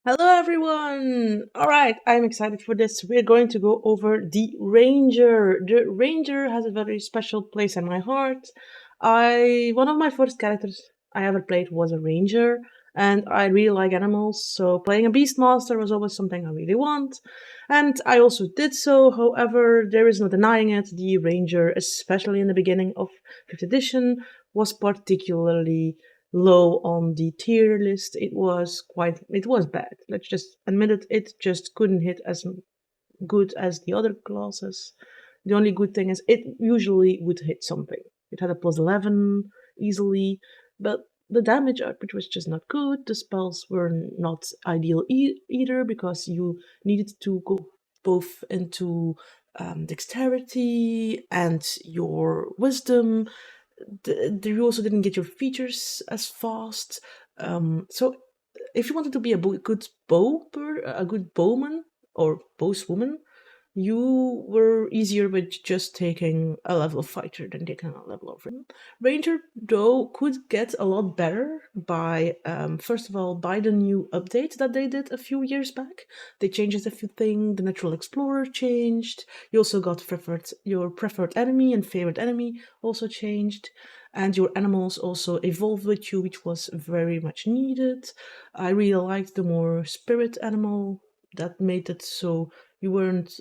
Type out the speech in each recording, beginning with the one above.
Hello everyone! Alright, I'm excited for this. We're going to go over the Ranger. The Ranger has a very special place in my heart. One of my first characters I ever played was a Ranger, and I really like animals, so playing a Beastmaster was always something I really want. And I also did so, however, there is no denying it, the Ranger, especially in the beginning of 5th edition, was particularly low on the tier list. It was bad. Let's just admit it. It just couldn't hit as good as the other classes. The only good thing is it usually would hit something. It had a plus 11 easily, but the damage output was just not good. The spells were not ideal either because you needed to go both into dexterity and your wisdom. You also didn't get your features as fast. So if you wanted to be a good bowman or bowswoman, you were easier with just taking a level of fighter than taking a level of ranger. Though could get a lot better by first of all by the new update that they did a few years back. They changed a few things. The natural explorer changed. You also got your preferred enemy and favorite enemy also changed, and your animals also evolved with you, which was very much needed. I really liked the more spirit animal that made it so you weren't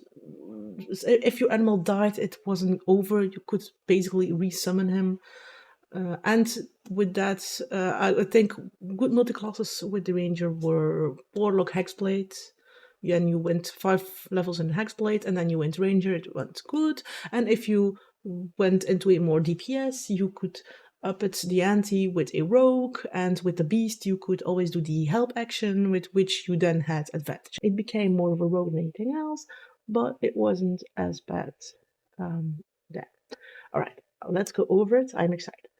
if your animal died, it wasn't over. You could basically resummon him. And with that, I think good multi-classes with the ranger were warlock, hexblade. And you went 5 levels in hexblade, and then you went ranger. It went good. And if you went into a more DPS, you could up it the ante with a rogue, and with the beast you could always do the help action, with which you then had advantage. It became more of a rogue than anything else, but it wasn't as bad then. Alright, let's go over it. I'm excited.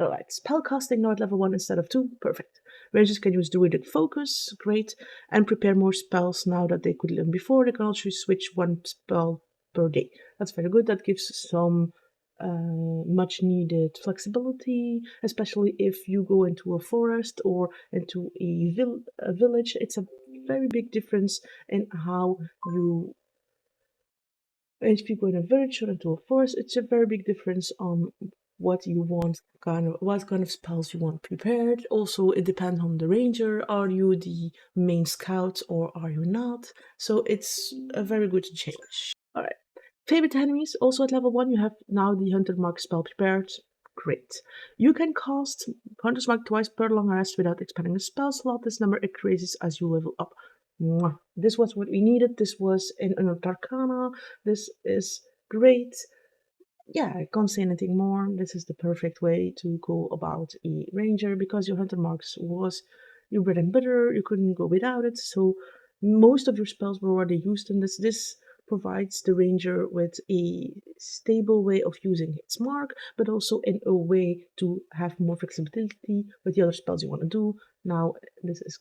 Alright, spellcasting now at level 1 instead of 2. Perfect. Rangers can use Druidic Focus. Great. And prepare more spells now that they could learn before. They can also switch one spell per day. That's very good. That gives some much needed flexibility, especially if you go into a forest or into a village. It's a very big difference in how you if you go in a village or into a forest. It's a very big difference on what you want, what kind of spells you want prepared. Also, it depends on the ranger. Are you the main scout or are you not? So it's a very good change. All right. Favorite enemies, also at level 1, you have now the Hunter Mark spell prepared. Great. You can cast Hunter's Mark twice per long rest without expanding the spell slot. This number increases as you level up. Mwah. This was what we needed. This was in Unearthed Arcana. This is great. Yeah, I can't say anything more. This is the perfect way to go about a ranger because your Hunter Marks was your bread and butter. You couldn't go without it. So most of your spells were already used in this. This provides the ranger with a stable way of using its mark, but also in a way to have more flexibility with the other spells you want to do. Now, this is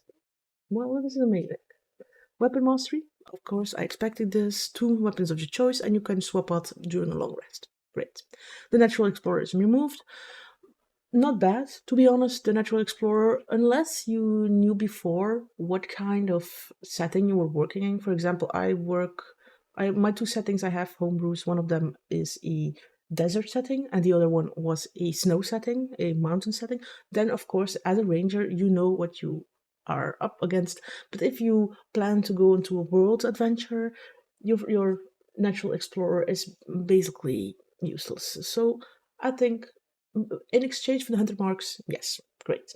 amazing. Weapon mastery, of course, I expected this. 2 weapons of your choice, and you can swap out during a long rest. Great. The natural explorer is removed. Not bad, to be honest, the natural explorer, unless you knew before what kind of setting you were working in. For example, my 2 settings I have homebrews. One of them is a desert setting, and the other one was a snow setting, a mountain setting. Then, of course, as a ranger, you know what you are up against. But if you plan to go into a world adventure, your natural explorer is basically useless. So I think in exchange for the hunter marks, yes, great.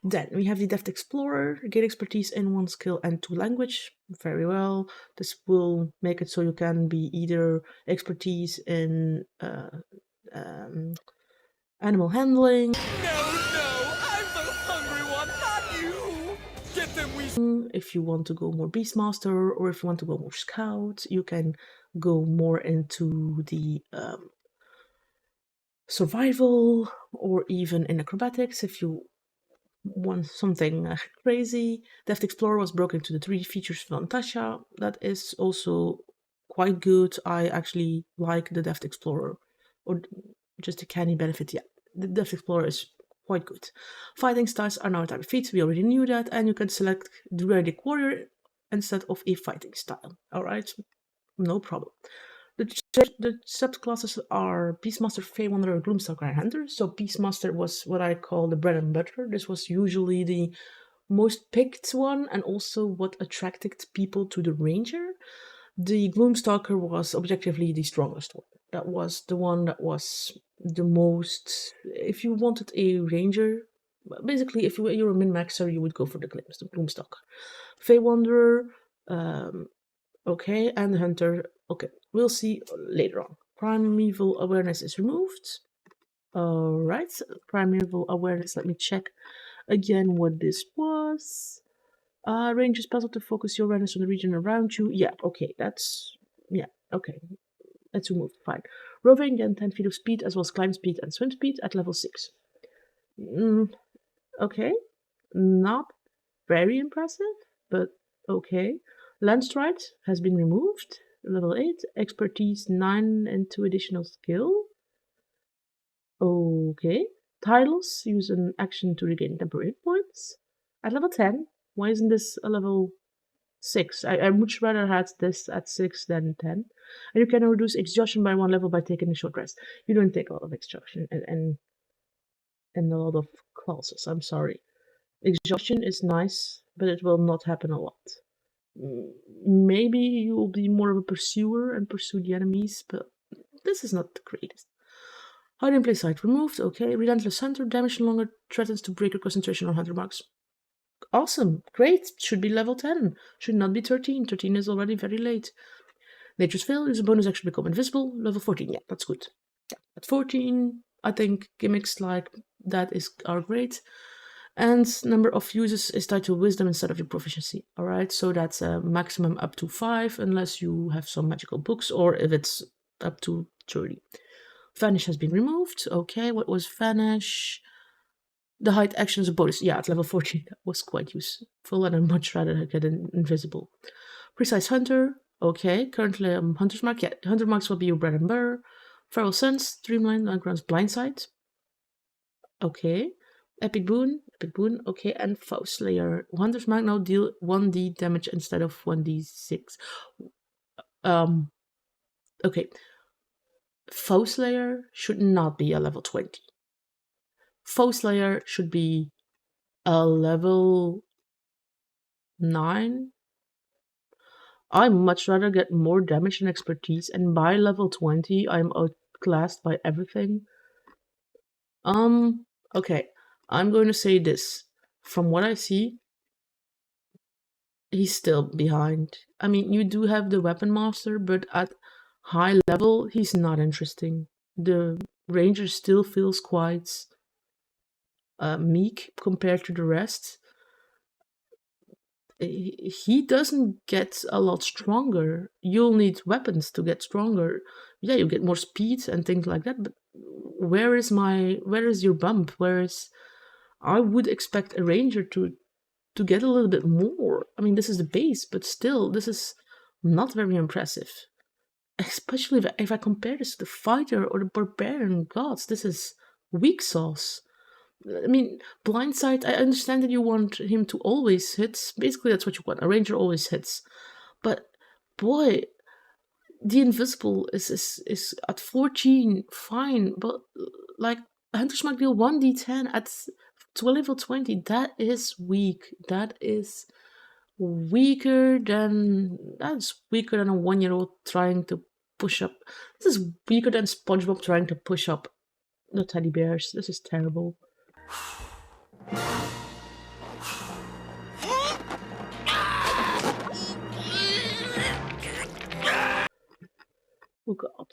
Then we have the deft explorer, gain expertise in 1 skill and 2 language. Very well. This will make it so you can be either expertise in animal handling. No, I'm the hungry one, not you! Get them, we. If you want to go more beastmaster, or if you want to go more scout, you can go more into the survival, or even in acrobatics if you want something crazy. Deft Explorer was broken into the 3 features from Natasha. That is also quite good. I actually like the Deft Explorer, or just the canny benefit. Yeah, the Deft Explorer is Quite good. Fighting styles are now a type of feat. We already knew that, and you can select Druidic Warrior instead of a fighting style. Alright, no problem. The subclasses are Beastmaster, Fey Wanderer, Gloomstalker, and Hunter. So Beastmaster was what I call the bread and butter. This was usually the most picked one, and also what attracted people to the Ranger. The Gloomstalker was objectively the strongest one. That was the one that was the most. If you wanted a Ranger, basically, if you're a min maxer, you would go for the Gloomstalker. Fey Wanderer, okay, and the Hunter, okay. We'll see later on. Primeval Awareness is removed. Alright, Primeval Awareness, let me check again what this was. Range is puzzle to focus your awareness on the region around you. Yeah, okay, okay. Let's remove, fine. Roving, again 10 feet of speed, as well as climb speed and swim speed at level 6. Okay, not very impressive, but okay. Landstride has been removed, level 8. Expertise 9 and 2 additional skill. Okay. Titles use an action to regain temporary hit points. At level 10, why isn't this a level 6? I much rather had this at 6 than 10. And you can reduce exhaustion by 1 level by taking a short rest. You don't take a lot of exhaustion and a lot of classes, I'm sorry. Exhaustion is nice, but it will not happen a lot. Maybe you will be more of a pursuer and pursue the enemies, but this is not the greatest. Hiding place sight removed, okay. Relentless Hunter, damage no longer threatens to break your concentration on hunter marks. Awesome, great, should be level 10, should not be 13, 13 is already very late. Nature's Veil, use a bonus action to become invisible, level 14, yeah, that's good. Yeah, at 14, I think gimmicks like that are great. And number of uses is tied to wisdom instead of your proficiency, alright, so that's a maximum up to 5, unless you have some magical books, or if it's up to 30. Vanish has been removed. Okay, what was Vanish? The hide action is a bonus. Yeah, at level 14, that was quite useful, and I'd much rather get invisible. Precise Hunter. Okay, currently Hunter's Mark. Yeah, Hunter Marks will be your bread and butter. Feral Sense, Streamline, Underground's Blindsight. Okay. Epic Boon. Okay, and Foe Slayer. Hunter's Mark now deal 1d damage instead of 1d6. Okay. Foe Slayer should not be a level 20. Foe Slayer should be a level 9. I much rather get more damage and expertise, and by level 20 I'm outclassed by everything. Okay, I'm going to say this. From what I see, he's still behind. I mean, you do have the Weapon Master, but at high level, he's not interesting. The Ranger still feels quite meek compared to the rest. He doesn't get a lot stronger. You'll need weapons to get stronger. Yeah, you get more speed and things like that, but where is your bump? I would expect a ranger to get a little bit more. I mean, this is the base, but still, this is not very impressive. Especially if I compare this to the fighter or the barbarian gods, this is weak sauce. I mean, Blindsight, I understand that you want him to always hit. Basically, that's what you want. A ranger always hits. But, boy, the invisible is at 14, fine. But, like, Hunter's Mark deal 1d10 at level 20. That is weak. That's weaker than a 1-year-old trying to push up. This is weaker than SpongeBob trying to push up the teddy bears. This is terrible. Oh god.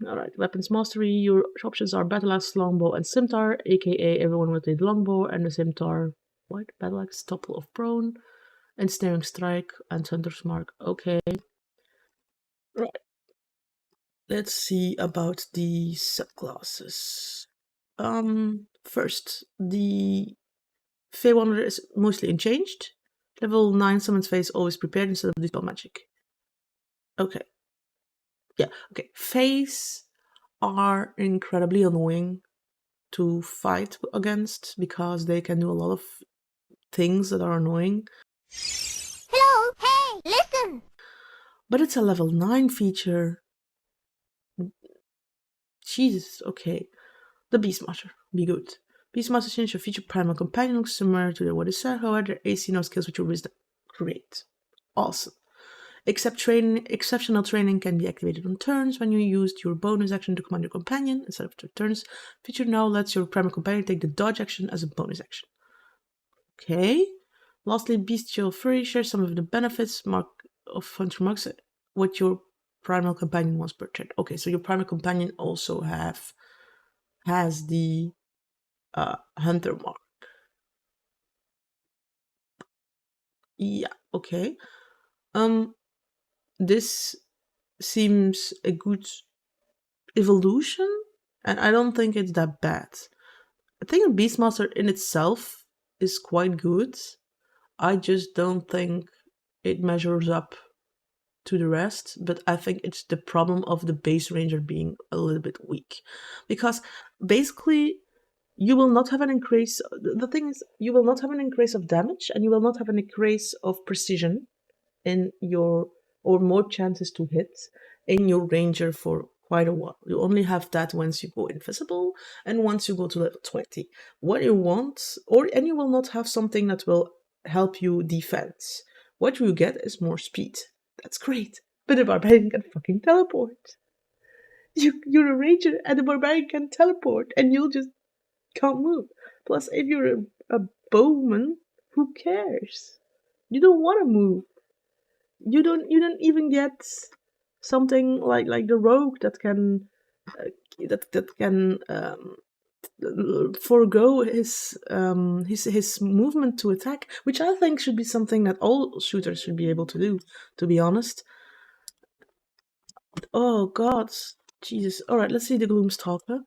Alright, weapons mastery. Your options are battle axe, longbow, and scimitar, aka everyone with a longbow and a scimitar. What? Battle axe, topple of prone, ensnaring strike, and hunter's mark. Okay. Right. Let's see about the subclasses. First, the Fey Wanderer is mostly unchanged. Level 9 summons phase always prepared instead of dispel magic. Okay. Yeah, okay. Fays are incredibly annoying. to fight against because they can do a lot of things that are annoying. Hello, hey, listen! But it's a level 9 feature. Jesus, okay. The Beastmaster, be good. Beastmaster change your feature primal companion looks similar to what is said, however, their AC no skills with your wisdom. Great. Awesome. Exceptional training can be activated on turns when you used your bonus action to command your companion instead of 2 turns. Feature now lets your primal companion take the dodge action as a bonus action. Okay. Lastly, Bestial Fury shares some of the benefits of Hunter Marks what your primal companion wants per turn. Okay, so your primal companion also has the Hunter Mark. Yeah, okay. This seems a good evolution, and I don't think it's that bad. I think Beastmaster in itself is quite good. I just don't think it measures up to the rest, but I think it's the problem of the base ranger being a little bit weak. Because basically, you will not have an increase. The thing is, you will not have an increase of damage, and you will not have an increase of precision in your, or more chances to hit in your ranger for quite a while. You only have that once you go invisible and once you go to level 20. What you want, and you will not have something that will help you defend. What you get is more speed. That's great. But the barbarian can fucking teleport. You're a ranger and the barbarian can teleport and you'll just can't move. Plus, if you're a bowman, who cares? You don't want to move. You don't even get something like the rogue that can forego his movement to attack, which I think should be something that all shooters should be able to do, to be honest. Oh god, Jesus. Alright, let's see the Gloomstalker.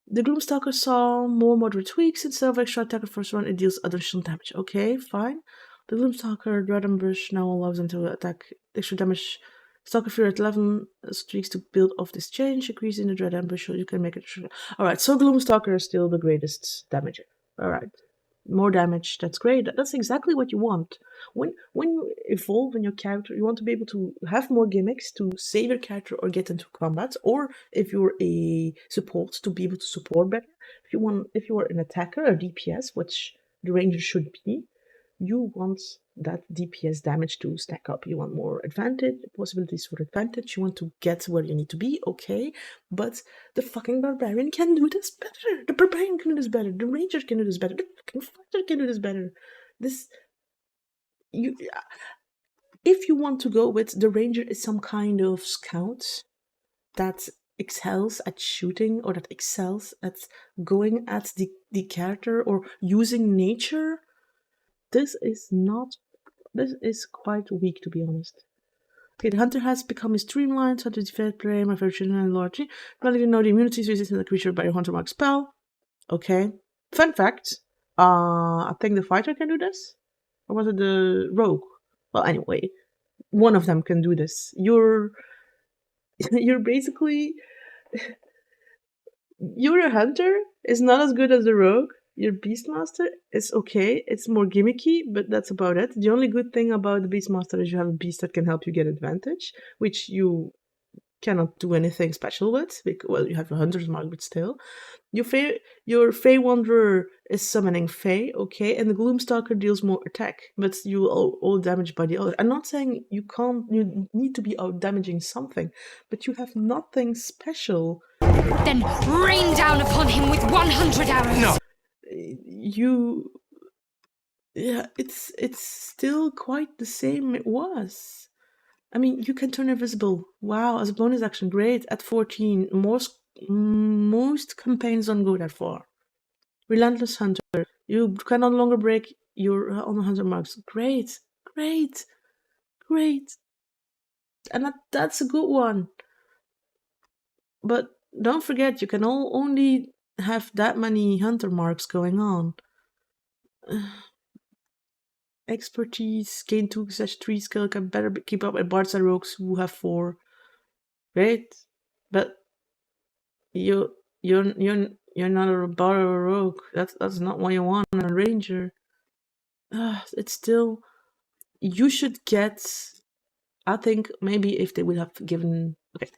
The Gloomstalker saw more moderate tweaks. Instead of extra attack on first run, it deals additional damage. Okay, fine. The Gloomstalker Dread Ambush now allows them to attack extra damage. Stalker Fear at 11 streaks to build off this change. Increase in the Dread Ambush so you can make it. Alright, so Gloomstalker is still the greatest damager. Alright. More damage, that's great. That's exactly what you want. When you evolve in your character, you want to be able to have more gimmicks to save your character or get into combat, or if you're a support, to be able to support better. If you are an attacker or DPS, which the ranger should be, you want that DPS damage to stack up. You want more advantage, possibilities for advantage. You want to get where you need to be, okay. But the fucking barbarian can do this better. The barbarian can do this better. The ranger can do this better. The fucking fighter can do this better. If you want to go with the ranger is some kind of scout that excels at shooting or that excels at going at the character or using nature, this is quite weak, to be honest. Okay, the hunter has become streamlined, so to defeat prey, my version and large. Not even know the immunity is resistant to the creature by a hunter mark spell. Okay. Fun fact. I think the fighter can do this. Or was it the rogue? Well, anyway, one of them can do this. You're basically you're a hunter. Is not as good as the rogue. Your Beastmaster is okay. It's more gimmicky, but that's about it. The only good thing about the Beastmaster is you have a beast that can help you get advantage, which you cannot do anything special with. Because, well, you have a hunter's mark, but still. Your Fey Wanderer is summoning Fey, okay, and the Gloomstalker deals more attack, but you all damaged by the other. I'm not saying you need to be out damaging something, but you have nothing special. Then rain down upon him with 100 arrows. No. It's still quite the same it was. I mean, you can turn invisible. Wow, as a bonus action, great. At 14, most campaigns don't go that far. Relentless Hunter, you can no longer break your on hunter marks. Great. And that's a good one. But don't forget, you can only have that many hunter marks going on. Expertise, gain 2/3 skill, can better keep up with bards and rogues who have 4. Great. But you're You're not a bar or a rogue. That's not what you want in a ranger. It's still, you should get. I think maybe if they would have given, okay,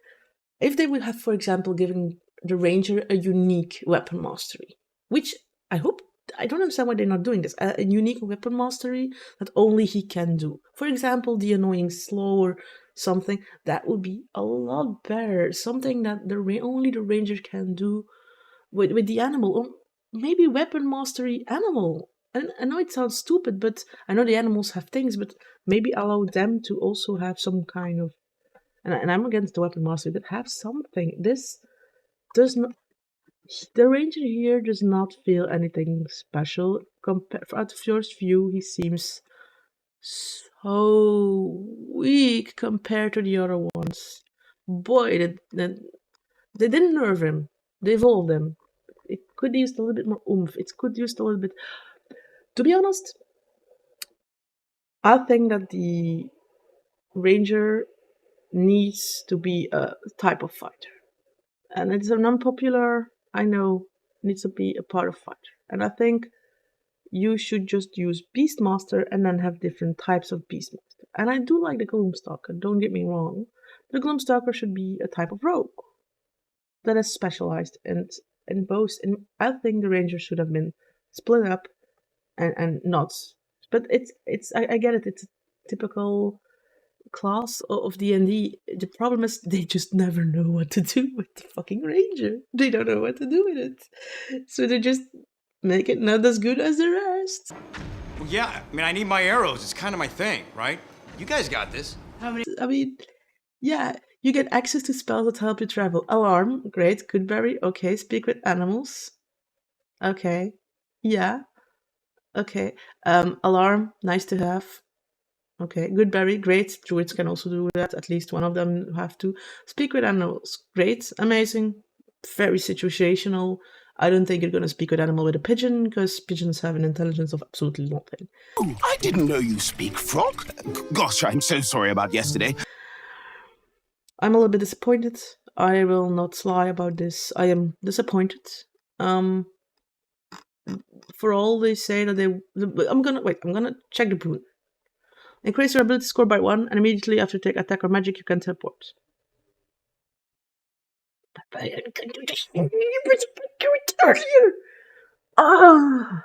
if they would have, for example, given the ranger a unique weapon mastery, which I hope, I don't understand why they're not doing this. A unique weapon mastery that only he can do. For example, the annoying slow or something, that would be a lot better. Something that only the ranger can do with the animal. Or maybe weapon mastery animal. And I know it sounds stupid, but I know the animals have things, but maybe allow them to also have some kind of, and I'm against the weapon mastery, but have something. This does not, the ranger here does not feel anything special. At first view, he seems so weak compared to the other ones. Boy, they didn't nerf him. They evolved him. It could use a little bit more oomph. It could use a little bit. To be honest, I think that the ranger needs to be a type of fighter. And it's an unpopular, I know, needs to be a part of fighter. And I think you should just use Beastmaster and then have different types of Beastmaster. And I do like the Gloomstalker, don't get me wrong. The Gloomstalker should be a type of rogue that is specialized in both. And I think the Ranger should have been split up and not. But I get it. It's a typical class of D&D. The problem is they just never know what to do with the fucking ranger. They don't know what to do with it, so they just make it not as good as the rest. Well, yeah, I mean, I need my arrows. It's kind of my thing, right? You guys got this. I mean, yeah, you get access to spells that help you travel. Alarm, great. Goodberry, okay. Speak with animals, okay. Yeah, okay. Alarm, nice to have. Okay, Goodberry, great. Druids can also do that. At least one of them have to. Speak with animals, great, amazing, very situational. I don't think you're gonna speak with animal with a pigeon because pigeons have an intelligence of absolutely nothing. Oh, I didn't know you speak frog. Gosh, I'm so sorry about yesterday. I'm a little bit disappointed. I will not lie about this. I am disappointed. For all they say that I'm gonna check the boon. Increase your ability score by 1, and immediately after take attack or magic, you can teleport. But I can do this. You were supposed to do it earlier. Ah.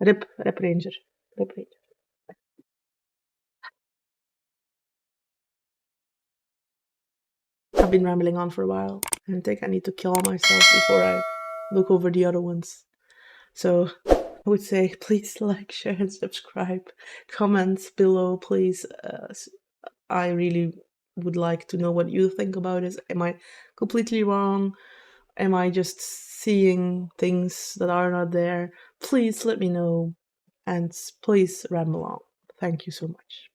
Rip Ranger. Rip Ranger. I've been rambling on for a while, and I think I need to kill myself before I look over the other ones. So I would say please like, share, and subscribe. Comments below, please. I really would like to know what you think about this. Am I completely wrong? Am I just seeing things that are not there? Please let me know, and please ramble on. Thank you so much.